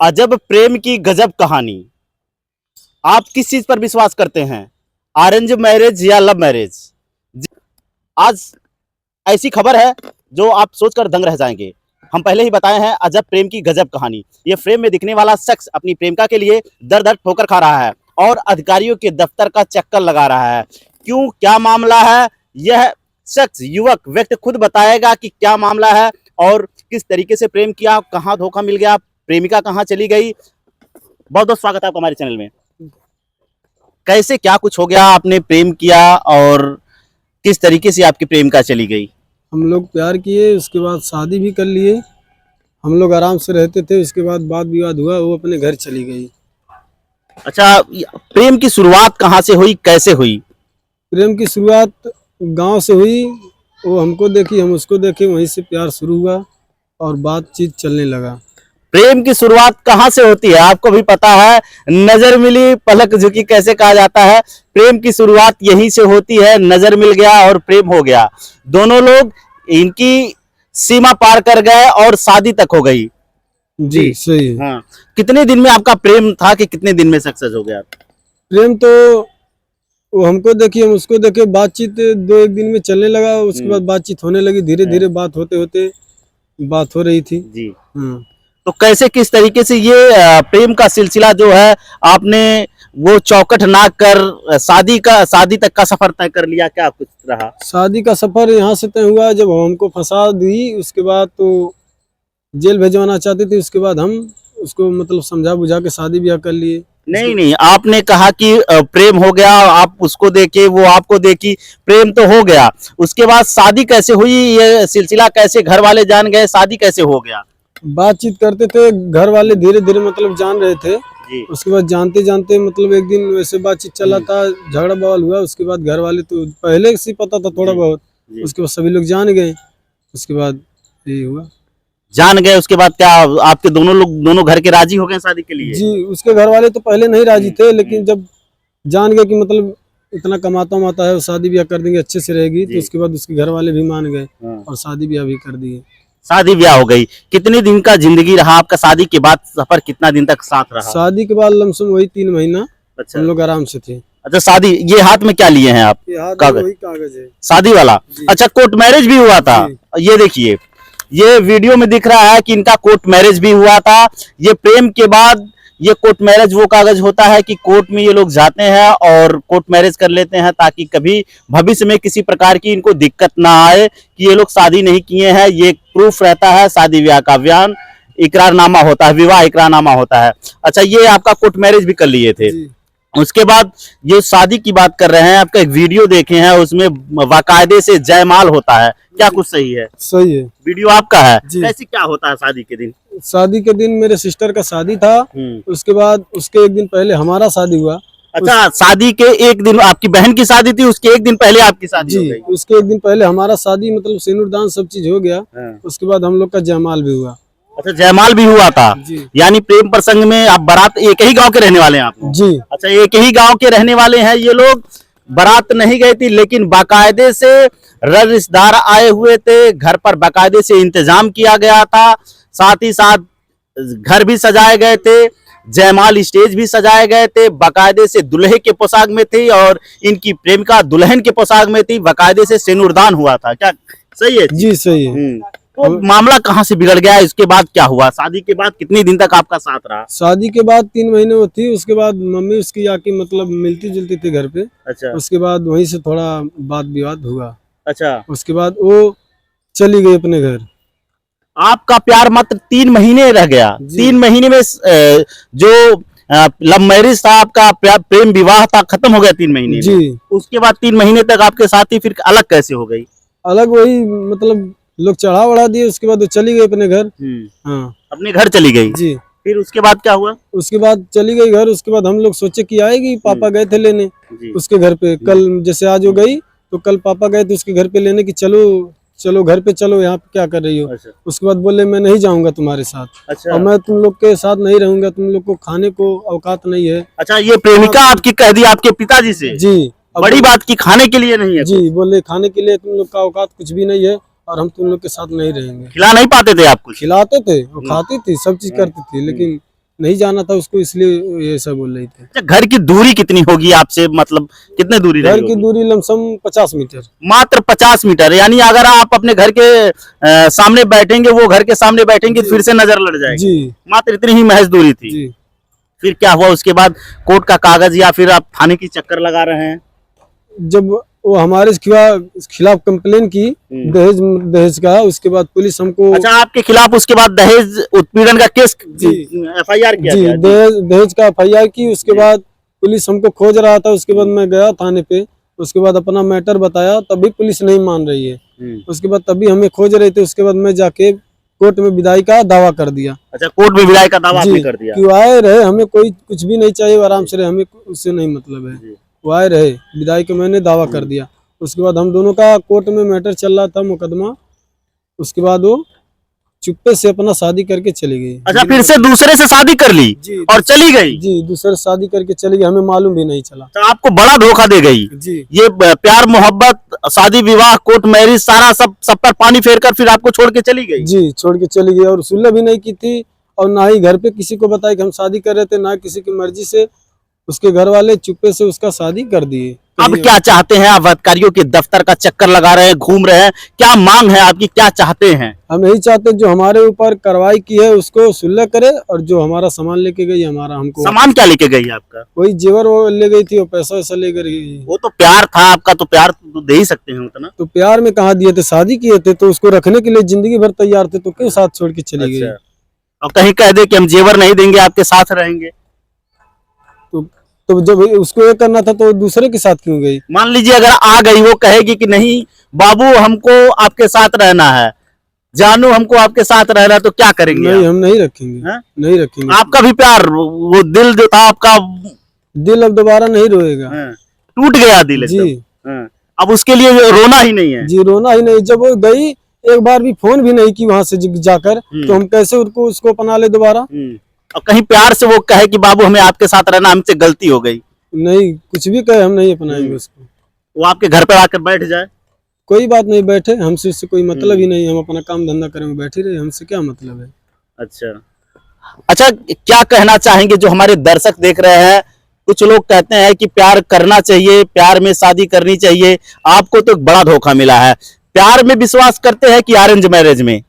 अजब प्रेम की गजब कहानी। आप किस चीज पर विश्वास करते हैं, अरेंज मैरिज या लव मैरिज? आज ऐसी खबर है जो आप सोचकर दंग रह जाएंगे। हम पहले ही बताए हैं अजब प्रेम की गजब कहानी। ये फ्रेम में दिखने वाला शख्स अपनी प्रेमिका के लिए दर दर ठोकर खा रहा है और अधिकारियों के दफ्तर का चक्कर लगा रहा है। क्यों, क्या मामला है, यह शख्स युवक व्यक्ति खुद बताएगा कि क्या मामला है और किस तरीके से प्रेम किया, कहाँ धोखा मिल गया, प्रेमिका कहाँ चली गई। बहुत बहुत स्वागत है आपका हमारे चैनल में। कैसे क्या कुछ हो गया, आपने प्रेम किया और किस तरीके से आपकी प्रेमिका चली गई? हम लोग प्यार किए, उसके बाद शादी भी कर लिए। हम लोग आराम से रहते थे, उसके बाद वाद विवाद हुआ, वो अपने घर चली गई। अच्छा, प्रेम की शुरुआत कहाँ से हुई, कैसे हुई? प्रेम की शुरुआत गांव से हुई। वो हमको देखी, हम उसको देखे, वहीं से प्यार शुरू हुआ और बातचीत चलने लगा। प्रेम की शुरुआत कहाँ से होती है, आपको भी पता है। नजर मिली पलक झुकी कैसे कहा जाता है। प्रेम की शुरुआत यहीं से होती है। नजर मिल गया और प्रेम हो गया। दोनों लोग इनकी सीमा पार कर गए और शादी तक हो गई। जी सही है। हाँ, कितने दिन में आपका प्रेम था कि कितने दिन में सक्सेस हो गया? प्रेम तो वो हमको देखी, हम उसको देखे, बातचीत 2-1 दिन में चलने लगा। उसके बाद बातचीत होने लगी, धीरे धीरे बात होते होते बात हो रही थी जी। तो कैसे किस तरीके से ये प्रेम का सिलसिला जो है आपने वो चौकट ना कर शादी तक का सफर तय कर लिया, क्या कुछ रहा? शादी का सफर यहाँ से तय हुआ जब हमको फंसा दी। उसके बाद तो जेल भेजवाना चाहती थी। उसके बाद हम उसको मतलब समझा बुझा के शादी ब्याह कर लिए। नहीं, आपने कहा कि प्रेम हो गया, आप उसको देखे, वो आपको देखी, प्रेम तो हो गया। उसके बाद शादी कैसे हुई, ये सिलसिला कैसे घर वाले जान गए, शादी कैसे हो गया? बातचीत करते थे, घर वाले धीरे धीरे मतलब जान रहे थे जी। उसके बाद जानते जानते मतलब एक दिन वैसे बातचीत चला था, झगड़ा बवाल हुआ। उसके बाद घर वाले तो पहले से पता था थोड़ा बहुत। उसके बाद सभी लोग जान गए। उसके बाद यही हुआ, जान गए। उसके बाद क्या आपके दोनों घर के राजी हो गए शादी के लिए? जी। उसके घर वाले तो पहले नहीं राजी थे, लेकिन जब जान गए कि मतलब इतना कमाता है और शादी ब्याह कर देंगे, अच्छे से रहेगी, तो उसके बाद उसके घर वाले भी मान गए और शादी ब्याह भी कर दिए। शादी ब्याह हो गई। कितने दिन का जिंदगी रहा आपका शादी के बाद, सफर कितना दिन तक साथ रहा? शादी के बाद लमसम वही 3 महीना। अच्छा, हम लोग आराम से थे। अच्छा, शादी, ये हाथ में क्या लिए हैं आप? कागज, वही कागज है, शादी वाला। अच्छा, कोर्ट मैरिज भी हुआ था। ये देखिए, ये वीडियो में दिख रहा है कि इनका कोर्ट मैरिज भी हुआ था। ये प्रेम के बाद ये कोर्ट मैरिज वो कागज होता है कि कोर्ट में ये लोग जाते हैं और कोर्ट मैरिज कर लेते हैं ताकि कभी भविष्य में किसी प्रकार की इनको दिक्कत ना आए कि ये लोग शादी नहीं किए हैं। ये प्रूफ रहता है शादी ब्याह का, बयान इकरारनामा होता है, विवाह इकरारनामा होता है। अच्छा, ये आपका कोर्ट मैरिज भी कर लिए थे। उसके बाद ये शादी की बात कर रहे हैं, आपका एक वीडियो देखे हैं, उसमें बाकायदे से जयमाल होता है, क्या कुछ सही है? सही है, वीडियो आपका है। कैसे क्या होता है शादी के दिन? शादी के दिन मेरे सिस्टर का शादी था। उसके बाद उसके एक दिन पहले हमारा शादी हुआ। अच्छा, शादी के एक दिन आपकी बहन की शादी थी, उसके एक दिन पहले आपकी शादी हो गई। उसके एक दिन पहले हमारा शादी मतलब सिंदूरदान सब चीज हो गया। उसके बाद हम लोग का जयमाल भी हुआ। अच्छा, जयमाल भी हुआ था। यानी प्रेम प्रसंग में आप बारात, एक ही गांव के रहने वाले हैं आप? जी। अच्छा, एक ही गांव के रहने वाले हैं ये लोग। बारात नहीं गई थी, लेकिन बाकायदे से रिश्तेदार आए हुए थे, घर पर बाकायदे से इंतजाम किया गया था, साथ ही साथ घर भी सजाए गए थे, जयमाल स्टेज भी सजाए गए थे, बाकायदे से दुल्हे के पोशाक में थी और इनकी प्रेमिका दुल्हन के पोशाक में थी। बाकायदे से सिंदूरदान हुआ था, क्या सही है? जी सही है। तो मामला कहाँ से बिगड़ गया, इसके बाद क्या हुआ? शादी के बाद कितने दिन तक आपका साथ रहा? शादी के बाद 3 महीने वो थी। उसके बाद मम्मी उसकी आके मतलब मिलती जुलती थी घर पे। अच्छा। उसके बाद वहीं से थोड़ा वाद विवाद हुआ। अच्छा। उसके बाद वो चली गई अपने घर। आपका प्यार मात्र 3 महीने रह गया। 3 महीने में जो लव मैरिज था, आपका प्रेम विवाह था, खत्म हो गया 3 महीने में। उसके बाद 3 महीने तक आपके साथी फिर अलग कैसे हो गई? अलग वही मतलब लोग चढ़ा बढ़ा दिए। उसके बाद वो चली गई अपने घर। हाँ, अपने घर चली गई। जी। फिर उसके बाद क्या हुआ? उसके बाद चली गई घर। उसके बाद हम लोग सोचे कि आएगी, पापा गए थे लेने उसके घर पे। कल जैसे आज हो गई तो कल पापा गए थे उसके घर पे लेने की, चलो घर पे चलो, यहाँ पे क्या कर रही हो? अच्छा। उसके बाद बोले मैं नहीं जाऊंगा तुम्हारे साथ। अच्छा। और मैं तुम लोग के साथ नहीं रहूंगा, तुम लोग को खाने को औकात नहीं है। अच्छा, ये प्रेमिका आपकी कह दी आपके पिताजी से? जी। बड़ी बात की खाने के लिए नहीं है? जी, बोले खाने के लिए तुम लोग का औकात कुछ भी नहीं है और हम तुम लोग के साथ नहीं रहेंगे। खिला नहीं पाते थे आपको? खिलाते थे, वो खाती थी, सब चीज करती थी, लेकिन नहीं जाना था उसको, इसलिए ये सब बोल रही थी। अच्छा, घर की दूरी कितनी होगी आपसे, मतलब कितने दूरी घर रही की होगी? दूरी लमसम 50 मीटर। मात्र 50 मीटर, यानी अगर आप अपने घर के सामने बैठेंगे, वो घर के सामने बैठेंगे, जी। फिर से नजर लड़ जाएगी। जी मात्र इतनी ही महज दूरी थी। जी। फिर क्या हुआ उसके बाद? कोर्ट का कागज या फिर आप थाने की चक्कर लगा रहे हैं? जब वो हमारे खिलाफ कंप्लेन की दहेज दहेज का, उसके बाद पुलिस हमको अच्छा, आपके खिलाफ उसके बाद दहेज उत्पीड़न का केस, जी। FIR किया जी गया? दहेज का FIR की। उसके बाद पुलिस हमको खोज रहा था, उसके बाद मैं गया थाने पे, उसके बाद अपना मैटर बताया, तभी पुलिस नहीं मान रही है। उसके बाद तभी हमें खोज रहे थे, उसके बाद मैं जाके कोर्ट में विदाई का दावा कर दिया। अच्छा, कोर्ट में विदाई का दावा आपने कर दिया? क्यों आए रहे, हमें कोई कुछ भी नहीं चाहिए, आराम से रहे, हमें उससे नहीं मतलब है। वो आए रहे, विदाई का मैंने दावा कर दिया। उसके बाद हम दोनों का कोर्ट में मैटर चल रहा था, मुकदमा। उसके बाद वो चुप्पे से अपना शादी करके चली गई। अच्छा, फिर से दूसरे से शादी कर ली जी और चली गई? जी, दूसरे से शादी करके चली गई, हमें मालूम भी नहीं चला। तो आपको बड़ा धोखा दे गई। जी ये प्यार मोहब्बत, शादी विवाह, कोर्ट मैरिज, सारा सब पर पानी फेर कर फिर आपको छोड़ के चली गई? जी, छोड़ के चली गई, और सुलह भी नहीं की थी, और ना ही घर पे किसी को बताया कि हम शादी कर रहे थे, ना किसी की मर्जी से। उसके घर वाले चुप्पे से उसका शादी कर दिए। अब क्या चाहते हैं आप? अधिकारियों के दफ्तर का चक्कर लगा रहे हैं, घूम रहे हैं, क्या मांग है आपकी, क्या चाहते हैं? हम यही चाहते हैं, जो हमारे ऊपर कार्रवाई की है उसको सुलह करे, और जो हमारा सामान लेके गई, हमारा हमको सामान क्या लेके गई आपका? वही जेवर वो ले गई थी, वो पैसा वैसा ले गई। वो तो प्यार था आपका, तो प्यार तो दे ही सकते हैं उतना। तो प्यार में कहाँ दिए थे, शादी किए थे, तो उसको रखने के लिए जिंदगी भर तैयार थे, तो क्यों साथ छोड़ के चली गई? और कहीं कह दे कि हम जेवर नहीं देंगे, आपके साथ रहेंगे, तो जब उसको ये करना था तो दूसरे के साथ क्यों गई? मान लीजिए अगर आ गई, वो कहेगी कि नहीं बाबू, हमको आपके साथ रहना है, जानू हमको आपके साथ रहना है, तो क्या करेंगे? नहीं, हम नहीं रखेंगे। है? नहीं रखेंगे। आपका भी प्यार, वो दिल जो था आपका, दिल अब दोबारा नहीं रोएगा। टूट गया दिल जी। एकदम। अब उसके लिए रोना ही नहीं है। जी, रोना ही नहीं। जब वो गई, एक बार भी फोन भी नहीं की वहां से जाकर, तो हम कैसे उसको अपना ले दोबारा? और कहीं प्यार से वो कहे कि बाबू हमें आपके साथ रहना, हमसे गलती हो गई, नहीं, कुछ भी कहे हम नहीं अपनाएंगे उसको। वो आपके घर पर आकर बैठ जाए, कोई बात नहीं, बैठे, हमसे उससे कोई मतलब ही नहीं, हम अपना काम धंधा करेंगे, बैठे रहे, हमसे क्या मतलब है? अच्छा, क्या कहना चाहेंगे जो हमारे दर्शक देख रहे हैं? कुछ लोग कहते हैं कि प्यार करना चाहिए, प्यार में शादी करनी चाहिए, आपको तो बड़ा धोखा मिला है। प्यार में विश्वास करते हैं कि अरेंज मैरिज में?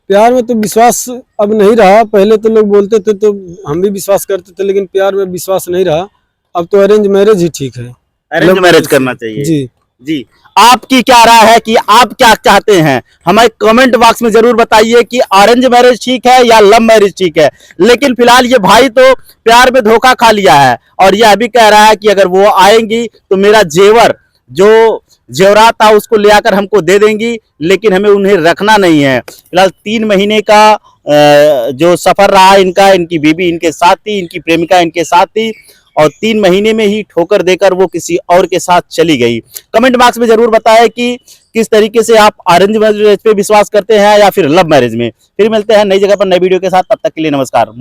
प्यार में तो विश्वास अब नहीं रहा। पहले तो लोग बोलते थे तो हम भी विश्वास करते थे, लेकिन प्यार में विश्वास नहीं रहा। अब तो अरेंज मैरिज ही ठीक है। अरेंज मैरिज करना चाहिए। जी जी, आपकी क्या राय है कि आप क्या चाहते हैं? हमें कमेंट बॉक्स में जरूर बताइए कि अरेंज मैरिज ठीक है या लव मैरिज ठीक है। लेकिन फिलहाल ये भाई तो प्यार में धोखा खा लिया है, और यह भी कह रहा है कि अगर वो आएंगी तो मेरा जेवर, जो जेवरात था, उसको ले आकर हमको दे देंगी, लेकिन हमें उन्हें रखना नहीं है। फिलहाल 3 महीने का जो सफर रहा इनका, इनकी बीवी इनके साथ थी, इनकी प्रेमिका इनके साथ थी, और 3 महीने में ही ठोकर देकर वो किसी और के साथ चली गई। कमेंट बॉक्स में जरूर बताएं कि किस तरीके से आप अरेंज मैरिज पे विश्वास करते हैं या फिर लव मैरिज में। फिर मिलते हैं नई जगह पर नई वीडियो के साथ, तब तक के लिए नमस्कार।